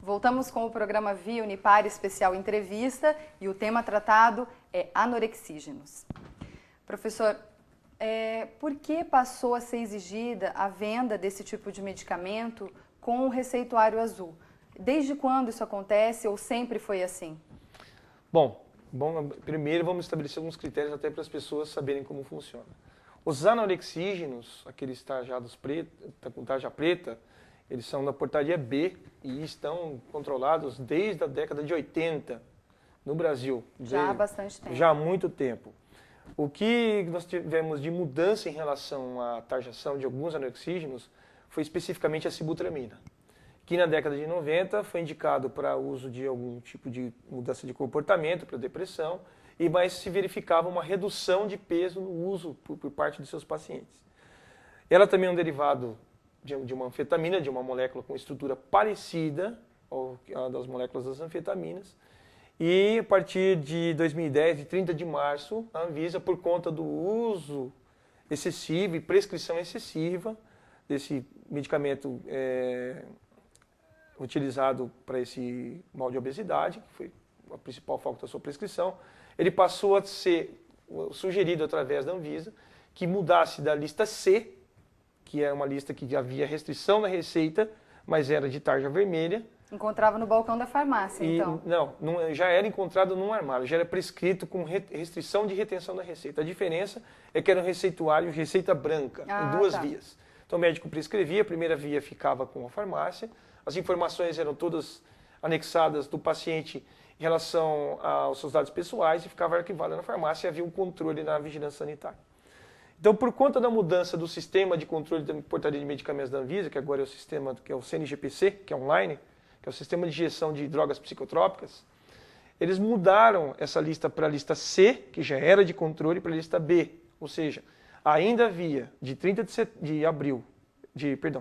Voltamos com o programa Via Unipar Especial Entrevista e o tema tratado é anorexígenos. Professor, por que passou a ser exigida a venda desse tipo de medicamento com o receituário azul? Desde quando isso acontece ou sempre foi assim? Bom, primeiro vamos estabelecer alguns critérios até para as pessoas saberem como funciona. Os anorexígenos, aqueles com tarja preta, eles são da portaria B e estão controlados desde a década de 80 no Brasil. Já há bastante tempo. Já há muito tempo. O que nós tivemos de mudança em relação à tarjação de alguns anorexígenos foi especificamente a sibutramina, que na década de 90 foi indicado para uso de algum tipo de mudança de comportamento, para depressão, mas se verificava uma redução de peso no uso por parte de seus pacientes. Ela também é um derivado de uma anfetamina, de uma molécula com estrutura parecida das moléculas das anfetaminas. E a partir de 2010, de 30 de março, a Anvisa, por conta do uso excessivo e prescrição excessiva desse medicamento utilizado para esse mal de obesidade, que foi a principal foco da sua prescrição, ele passou a ser sugerido através da Anvisa que mudasse da lista C, que é uma lista que havia restrição na receita, mas era de tarja vermelha. Encontrava no balcão da farmácia, então? Não, já era encontrado num armário, já era prescrito com restrição de retenção da receita. A diferença é que era um receituário, receita branca, em duas vias. Então o médico prescrevia, a primeira via ficava com a farmácia, as informações eram todas anexadas do paciente em relação aos seus dados pessoais e ficava arquivada na farmácia e havia um controle na vigilância sanitária. Então, por conta da mudança do sistema de controle da portaria de medicamentos da Anvisa, que agora é o sistema que é o CNGPC, que é online, que é o sistema de injeção de drogas psicotrópicas, eles mudaram essa lista para a lista C, que já era de controle, para a lista B. Ou seja, ainda havia de 30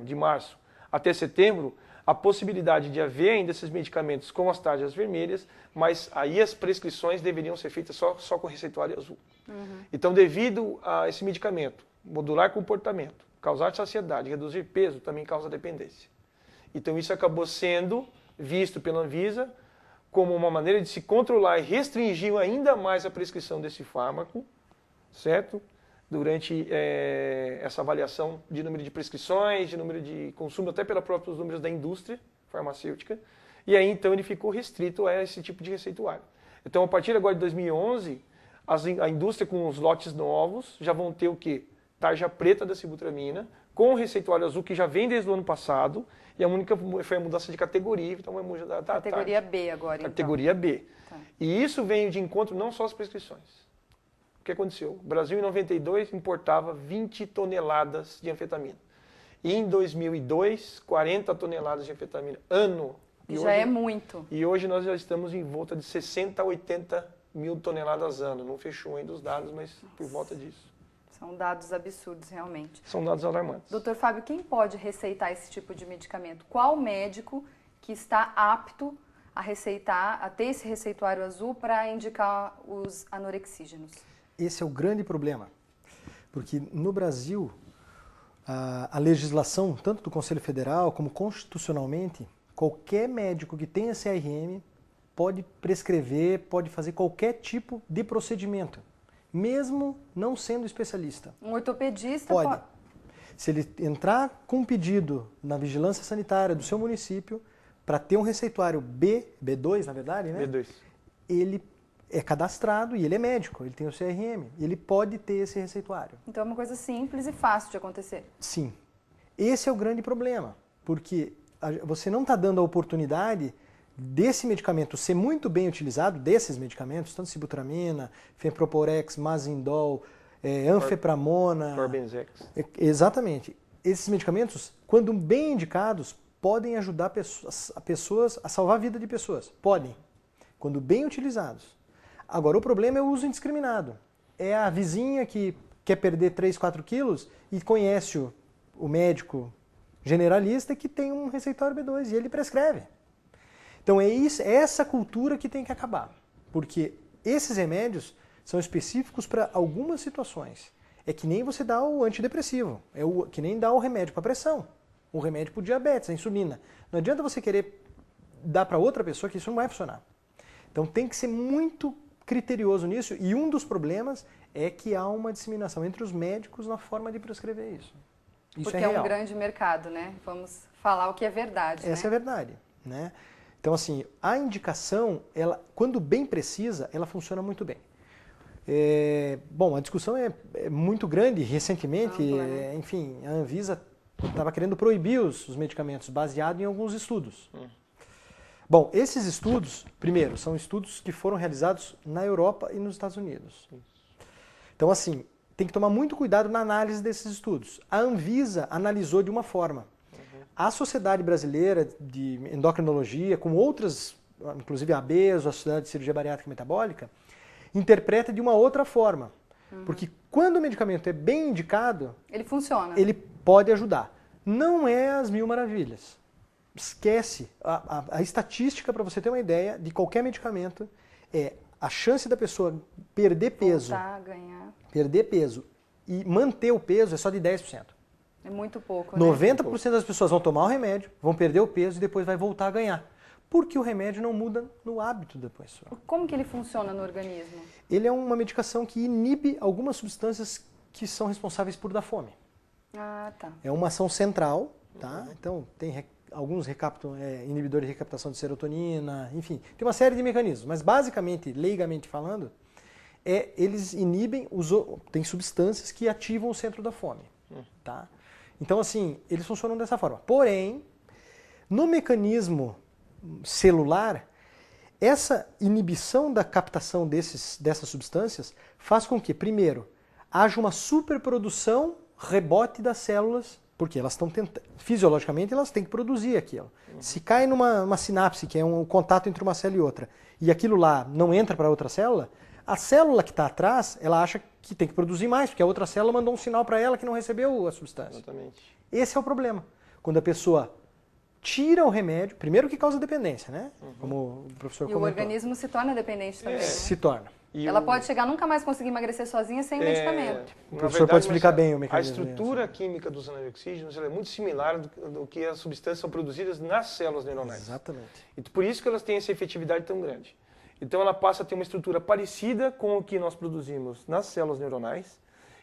de março até setembro, a possibilidade de haver ainda esses medicamentos com as tarjas vermelhas, mas aí as prescrições deveriam ser feitas só com receituário azul. Então, devido a esse medicamento, modular comportamento, causar saciedade, reduzir peso, também causa dependência. Então, isso acabou sendo visto pela Anvisa como uma maneira de se controlar e restringir ainda mais a prescrição desse fármaco, certo? Durante essa avaliação de número de prescrições, de número de consumo, até pelos próprios números da indústria farmacêutica. E aí, então, ele ficou restrito a esse tipo de receituário. Então, a partir agora de 2011, a indústria com os lotes novos já vão ter o quê? Tarja preta da sibutramina, com o receituário azul que já vem desde o ano passado, e a única foi a mudança de categoria, então vai mudar da categoria B agora, então. Categoria B. Tá. E isso veio de encontro não só às prescrições. O que aconteceu? O Brasil, em 92, importava 20 toneladas de anfetamina. E em 2002, 40 toneladas de anfetamina ano. Já é muito. E hoje nós já estamos em volta de 60 a 80 mil toneladas ano. Não fechou ainda os dados, mas por volta disso. São dados absurdos, realmente. São dados alarmantes. Doutor Fábio, quem pode receitar esse tipo de medicamento? Qual médico que está apto a receitar, a ter esse receituário azul para indicar os anorexígenos? Esse é o grande problema, porque no Brasil, a legislação, tanto do Conselho Federal como constitucionalmente, qualquer médico que tenha CRM pode prescrever, pode fazer qualquer tipo de procedimento, mesmo não sendo especialista. Um ortopedista pode. Se ele entrar com um pedido na vigilância sanitária do seu município para ter um receituário B2, na verdade, né? B2. Ele é cadastrado e ele é médico, ele tem o CRM, ele pode ter esse receituário. Então é uma coisa simples e fácil de acontecer. Sim. Esse é o grande problema, porque você não está dando a oportunidade desse medicamento ser muito bem utilizado, desses medicamentos, tanto sibutramina, fenproporex, mazindol, anfepramona... Corbenzex. Exatamente. Esses medicamentos, quando bem indicados, podem ajudar pessoas a salvar a vida de pessoas. Podem, quando bem utilizados. Agora, o problema é o uso indiscriminado. É a vizinha que quer perder 3, 4 quilos e conhece o médico generalista que tem um receituário B2 e ele prescreve. Então, é essa cultura que tem que acabar. Porque esses remédios são específicos para algumas situações. É que nem você dá o antidepressivo, que nem dá o remédio para pressão, o remédio para diabetes, a insulina. Não adianta você querer dar para outra pessoa que isso não vai funcionar. Então tem que ser muito criterioso nisso, e um dos problemas é que há uma disseminação entre os médicos na forma de prescrever isso. Isso porque é real. É um grande mercado, né? Vamos falar o que é verdade. Essa é a verdade, né? Então, assim, a indicação, ela, quando bem precisa, ela funciona muito bem. Bom, a discussão é muito grande. Recentemente, Ampla, né? enfim, a Anvisa estava querendo proibir os medicamentos baseado em alguns estudos. Bom, esses estudos, primeiro, são estudos que foram realizados na Europa e nos Estados Unidos. Então, assim, tem que tomar muito cuidado na análise desses estudos. A Anvisa analisou de uma forma. A Sociedade Brasileira de Endocrinologia, com outras, inclusive a ABESO, a Sociedade de Cirurgia Bariátrica e Metabólica, interpreta de uma outra forma. Porque quando o medicamento é bem indicado, ele funciona. Ele pode ajudar. Não é as mil maravilhas. Esquece. A estatística, para você ter uma ideia, de qualquer medicamento, é a chance da pessoa perder peso, voltar, ganhar. Perder peso e manter o peso é só de 10%. É muito pouco, né? 90% das pessoas vão tomar o remédio, vão perder o peso e depois vai voltar a ganhar. Porque o remédio não muda no hábito da pessoa. Como que ele funciona no organismo? Ele é uma medicação que inibe algumas substâncias que são responsáveis por dar fome. Ah, tá. É uma ação central, tá? Então tem alguns inibidores de recaptação de serotonina, enfim, tem uma série de mecanismos, mas basicamente, leigamente falando, eles inibem, tem substâncias que ativam o centro da fome, tá? Então, assim, eles funcionam dessa forma. Porém, no mecanismo celular, essa inibição da captação dessas substâncias faz com que, primeiro, haja uma superprodução, rebote das células, porque elas estão tentando, fisiologicamente elas têm que produzir aquilo. Se cai numa sinapse, que é um contato entre uma célula e outra, e aquilo lá não entra para outra célula, a célula que está atrás, ela acha que tem que produzir mais, porque a outra célula mandou um sinal para ela que não recebeu a substância. Exatamente. Esse é o problema. Quando a pessoa tira o remédio, primeiro que causa dependência, né? Como o professor comentou. E o organismo se torna dependente também. Né? Se torna. Ela pode chegar a nunca mais conseguir emagrecer sozinha sem medicamento. O professor pode explicar bem o mecanismo. A estrutura química dos anaerexígenos é muito similar do que as substâncias são produzidas nas células neuronais. Exatamente. E por isso que elas têm essa efetividade tão grande. Então ela passa a ter uma estrutura parecida com o que nós produzimos nas células neuronais,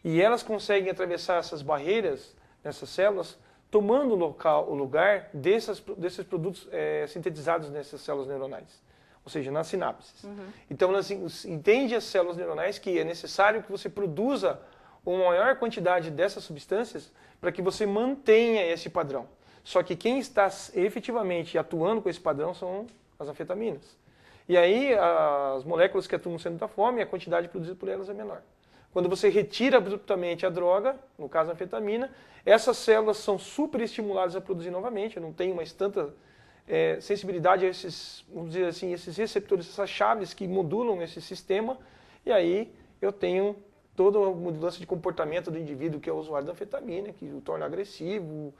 e elas conseguem atravessar essas barreiras nessas células, tomando o lugar desses produtos sintetizados nessas células neuronais, ou seja, nas sinapses. Então elas entendem as células neuronais que é necessário que você produza uma maior quantidade dessas substâncias para que você mantenha esse padrão. Só que quem está efetivamente atuando com esse padrão são as anfetaminas. E aí, as moléculas que atuam no centro da fome, a quantidade produzida por elas é menor. Quando você retira abruptamente a droga, no caso a anfetamina, essas células são superestimuladas a produzir novamente, não tem mais tanta sensibilidade a esses, vamos dizer assim, esses receptores, essas chaves que modulam esse sistema, e aí eu tenho toda uma mudança de comportamento do indivíduo que é o usuário da anfetamina, que o torna agressivo,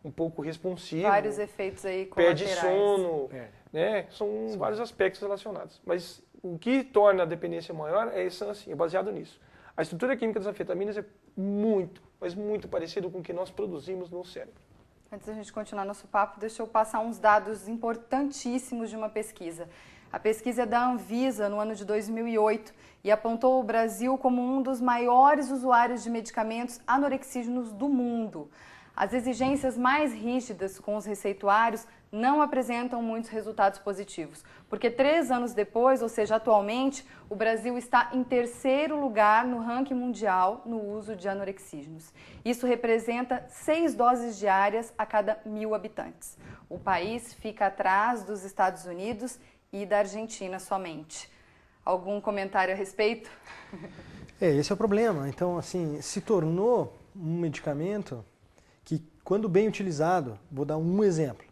um pouco responsivo. Vários efeitos aí colaterais. Perde sono, né? São vários aspectos relacionados. Mas o que torna a dependência maior é baseado nisso. A estrutura química das anfetaminas é muito, mas muito parecido com o que nós produzimos no cérebro. Antes da gente continuar nosso papo, deixa eu passar uns dados importantíssimos de uma pesquisa. A pesquisa é da Anvisa, no ano de 2008, e apontou o Brasil como um dos maiores usuários de medicamentos anorexígenos do mundo. As exigências mais rígidas com os receituários não apresentam muitos resultados positivos, porque 3 anos depois, ou seja, atualmente, o Brasil está em 3º lugar no ranking mundial no uso de anorexígenos. Isso representa 6 doses diárias a cada 1.000 habitantes. O país fica atrás dos Estados Unidos e da Argentina somente. Algum comentário a respeito? Esse é o problema. Então, assim, se tornou um medicamento que, quando bem utilizado, vou dar um exemplo.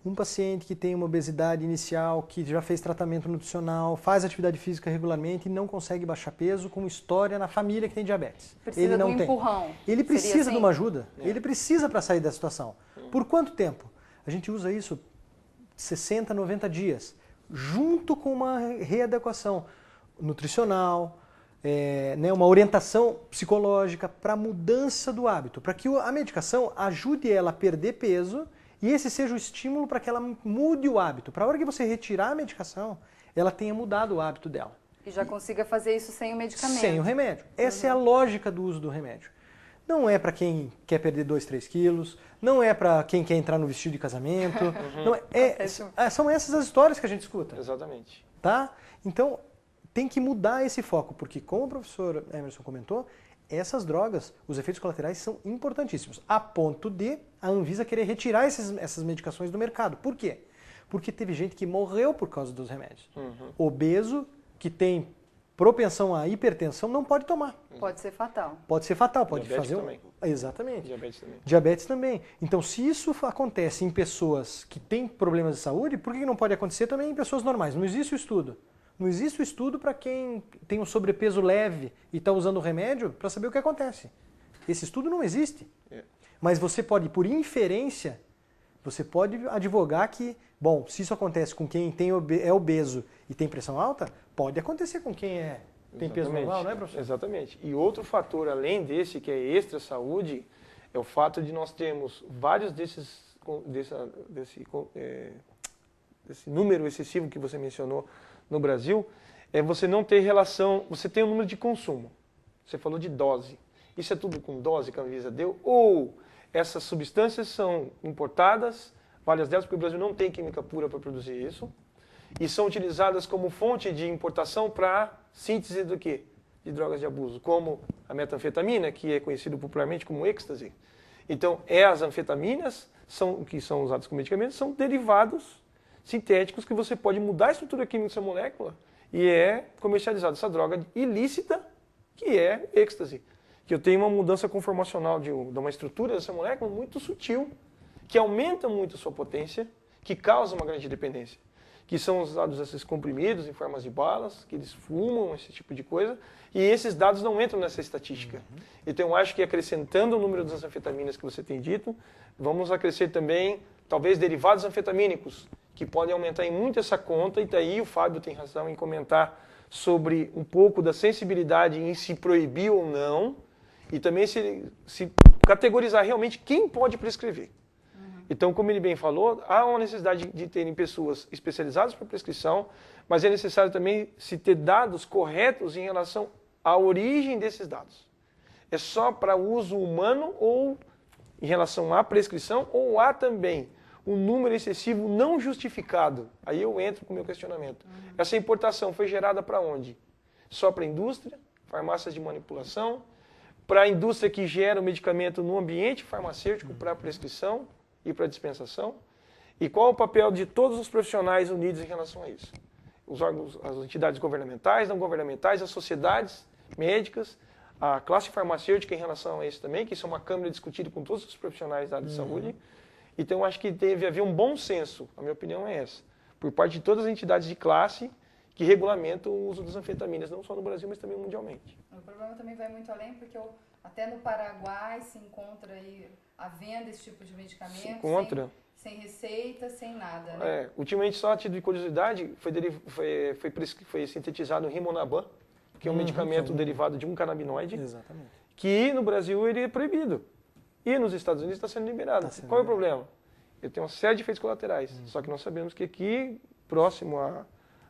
Um paciente que tem uma obesidade inicial, que já fez tratamento nutricional, faz atividade física regularmente e não consegue baixar peso, com história na família que tem diabetes. Precisa ele não de um empurrão. Ele precisa assim? de uma ajuda. Ele precisa para sair da situação. Por quanto tempo? A gente usa isso 60, 90 dias, junto com uma readequação nutricional, né, uma orientação psicológica para a mudança do hábito, para que a medicação ajude ela a perder peso e esse seja o estímulo para que ela mude o hábito. Para a hora que você retirar a medicação, ela tenha mudado o hábito dela. E já consiga fazer isso sem o medicamento. Sem o remédio. Essa é a lógica do uso do remédio. Não é para quem quer perder 2, 3 quilos, não é para quem quer entrar no vestido de casamento. Não são essas as histórias que a gente escuta. Exatamente. Tá? Então, tem que mudar esse foco, porque como o professor Emerson comentou, essas drogas, os efeitos colaterais são importantíssimos, a ponto de a Anvisa querer retirar essas medicações do mercado. Por quê? Porque teve gente que morreu por causa dos remédios. Obeso, que tem propensão à hipertensão, não pode tomar. Pode ser fatal. Pode ser fatal, pode Diabetes fazer também. Exatamente. Diabetes também. Diabetes também. Então, se isso acontece em pessoas que têm problemas de saúde, por que não pode acontecer também em pessoas normais? Não existe o estudo. Não existe o estudo para quem tem um sobrepeso leve e está usando o remédio para saber o que acontece. Esse estudo não existe. Mas você pode, por inferência, você pode advogar que, bom, se isso acontece com quem é obeso e tem pressão alta, pode acontecer com quem tem peso normal, não é, professor? Exatamente. E outro fator, além desse, que é extra saúde, é o fato de nós termos vários desse número excessivo que você mencionou no Brasil, é você não ter relação, você tem um número de consumo. Você falou de dose. Isso é tudo com dose que a Anvisa deu? Ou essas substâncias são importadas, várias delas, porque o Brasil não tem química pura para produzir isso, e são utilizadas como fonte de importação para síntese do quê? De drogas de abuso, como a metanfetamina, que é conhecido popularmente como êxtase. Então, as anfetaminas, que são usadas como medicamentos, são derivados sintéticos que você pode mudar a estrutura química dessa molécula e é comercializada essa droga ilícita, que é êxtase. Que eu tenho uma mudança conformacional de uma estrutura dessa molécula muito sutil, que aumenta muito a sua potência, que causa uma grande dependência. Que são usados esses comprimidos em formas de balas, que eles fumam, esse tipo de coisa, e esses dados não entram nessa estatística. Então eu acho que acrescentando o número das anfetaminas que você tem dito, vamos acrescer também, talvez, derivados anfetamínicos, que podem aumentar em muito essa conta, e daí o Fábio tem razão em comentar sobre um pouco da sensibilidade em se proibir ou não, e também se categorizar realmente quem pode prescrever. Então, como ele bem falou, há uma necessidade de terem pessoas especializadas para prescrição, mas é necessário também se ter dados corretos em relação à origem desses dados. É só para uso humano ou em relação à prescrição, ou há também um número excessivo não justificado? Aí eu entro com o meu questionamento. Essa importação foi gerada para onde? Só para a indústria, farmácias de manipulação, para a indústria que gera o medicamento no ambiente farmacêutico para prescrição e para dispensação? E qual o papel de todos os profissionais unidos em relação a isso? Os órgãos, as entidades governamentais, não governamentais, as sociedades médicas, a classe farmacêutica em relação a isso também, que isso é uma câmara discutida com todos os profissionais da área de saúde. Então, acho que deve haver um bom senso, a minha opinião é essa, por parte de todas as entidades de classe que regulamentam o uso das anfetaminas, não só no Brasil, mas também mundialmente. O problema também vai muito além, porque até no Paraguai se encontra aí a venda desse tipo de medicamento sem receita, sem nada, né? Ultimamente, só a título de curiosidade, foi sintetizado o Rimonabant, que é um medicamento derivado de um canabinoide, que no Brasil ele é proibido. E nos Estados Unidos está sendo liberado. Qual é o problema? Ele tem uma série de efeitos colaterais, só que nós sabemos que aqui, próximo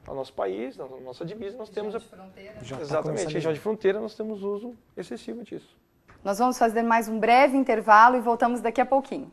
ao nosso país, na nossa divisa, nós temos... Exatamente, região de fronteira, nós temos uso excessivo disso. Nós vamos fazer mais um breve intervalo e voltamos daqui a pouquinho.